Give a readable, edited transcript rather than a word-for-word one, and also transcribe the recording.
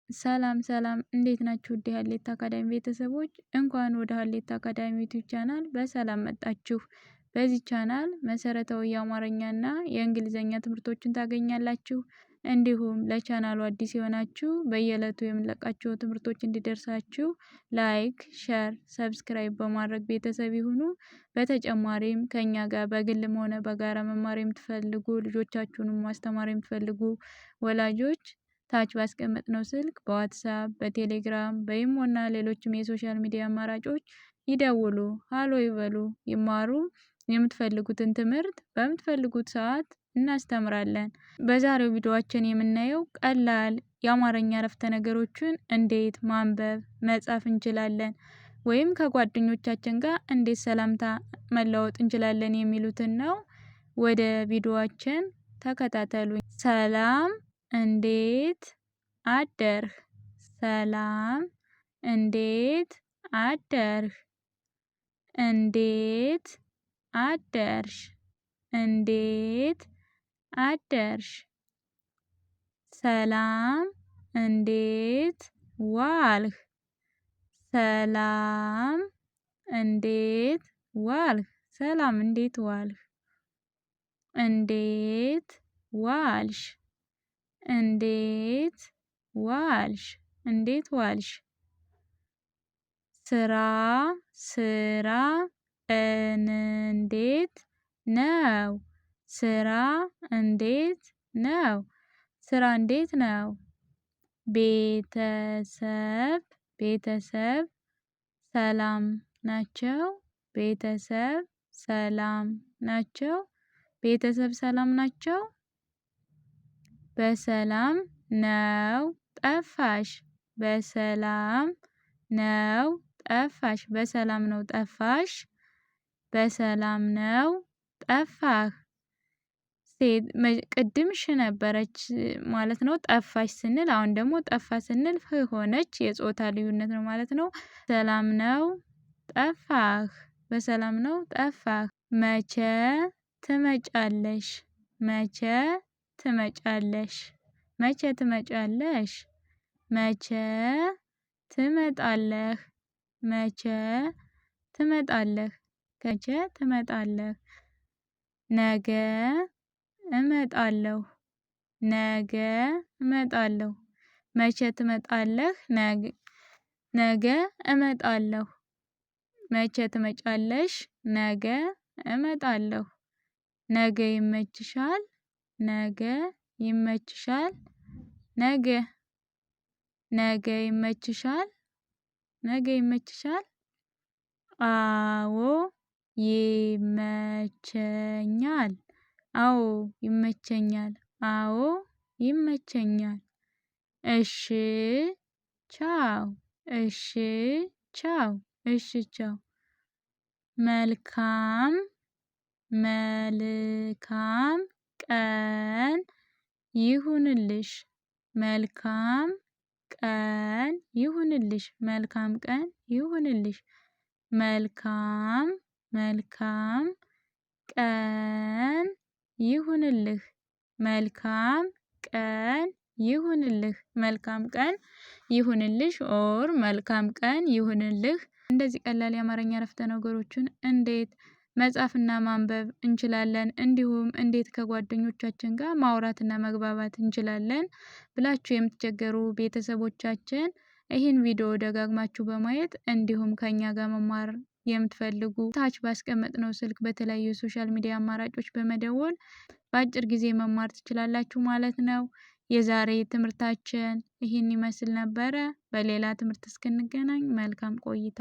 ሰላም ሰላም እንዴት ናችሁ? ውድ የሀሌታ አካዳሚ ቤተሰቦች እንኳን ወደ ሀሌታ አካዳሚ ዩቲዩብ ቻናል በሰላም መጣችሁ። በዚህ ቻናል መሰረታዊ የአማርኛና የእንግሊዝኛ ትምህርቶችን ታገኛላችሁ። እንዲሁም ለቻናሉ አዲስ የሆናችሁ በየዕለቱ የምንለቃቸው ትምህርቶች እንዲደርሳችሁ ላይክ፣ ሸር፣ ሰብስክራይብ በማድረግ ቤተሰብ ይሁኑ። በተጨማሪም ከኛ ጋር በግልም ሆነ በጋራ መማር የምትፈልጉ ልጆቻችሁንም ማስተማር የምትፈልጉ ወላጆች ታች ባስቀመጥነው ስልክ በዋትስአፕ፣ በቴሌግራም፣ በኢሞና ሌሎችም የሶሻል ሚዲያ አማራጮች ይደውሉ፣ ሃሎ ይበሉ፣ ይማሩ። የምትፈልጉትን ትምህርት በምትፈልጉት ሰዓት እናስተምራለን። በዛሬው ቪዲዮአችን የምናየው ቀላል የአማርኛ አረፍተ ነገሮችን እንዴት ማንበብ መጻፍ እንችላለን ወይም ከጓደኞቻችን ጋር እንዴት ሰላምታ መለዋወጥ እንችላለን የሚሉትን ነው። ወደ ቪዲዮአችን ተከታተሉኝ። ሰላም እንዴት አደርህ? ሰላም እንዴት አደርህ? እንዴት አደርሽ? እንዴት አደርሽ? ሰላም እንዴት ዋልህ? ሰላም እንዴት ዋልህ? ሰላም እንዴት ዋልህ? እንዴት ዋልሽ? እንዴት ዋልሽ? እንዴት ዋልሽ? ስራ ስራ እንዴት ነው? ስራ እንዴት ነው? ስራ እንዴት ነው? ቤተሰብ ቤተሰብ ሰላም ናቸው? ቤተሰብ ሰላም ናቸው? ቤተሰብ ሰላም ናቸው? በሰላም ነው ጠፋሽ? በሰላም ነው ጠፋሽ? በሰላም ነው ጠፋሽ? በሰላም ነው ጠፋህ? ቅድም ሽ ነበረች ማለት ነው ጠፋሽ ስንል፣ አሁን ደግሞ ጠፋ ስንል ህ ሆነች። የጾታ ልዩነት ነው ማለት ነው። ሰላም ነው ጠፋህ? በሰላም ነው ጠፋህ? መቼ ትመጫለሽ? መቼ ትመጫለሽ? መቼ ትመጫለሽ? መቼ ትመጣለህ? መቼ ትመጣለህ? መቼ ትመጣለህ? ነገ እመጣለሁ። ነገ እመጣለሁ። መቼ ትመጣለህ? ነገ እመጣለሁ። መቼ ትመጫለሽ? ነገ እመጣለሁ። ነገ ይመችሻል? ነገ ይመችሻል? ነገ ነገ ይመችሻል? ነገ ይመችሻል? አዎ ይመቸኛል። አዎ ይመቸኛል። አዎ ይመቸኛል። እሺ ቻው። እሺ ቻው። እሺ ቻው። መልካም መልካም ቀን ይሁንልሽ። መልካም ቀን ይሁንልሽ። መልካም ቀን ይሁንልሽ። መልካም መልካም ቀን ይሁንልህ። መልካም ቀን ይሁንልህ። መልካም ቀን ይሁንልሽ ኦር መልካም ቀን ይሁንልህ። እንደዚህ ቀላል የአማርኛ አረፍተ ነገሮችን እንዴት መጻፍና ማንበብ እንችላለን፣ እንዲሁም እንዴት ከጓደኞቻችን ጋር ማውራትና መግባባት እንችላለን ብላችሁ የምትቸገሩ ቤተሰቦቻችን ይህን ቪዲዮ ደጋግማችሁ በማየት እንዲሁም ከኛ ጋር መማር የምትፈልጉ ታች ባስቀመጥነው ስልክ በተለያዩ ሶሻል ሚዲያ አማራጮች በመደወል በአጭር ጊዜ መማር ትችላላችሁ ማለት ነው። የዛሬ ትምህርታችን ይህን ይመስል ነበረ። በሌላ ትምህርት እስክንገናኝ መልካም ቆይታ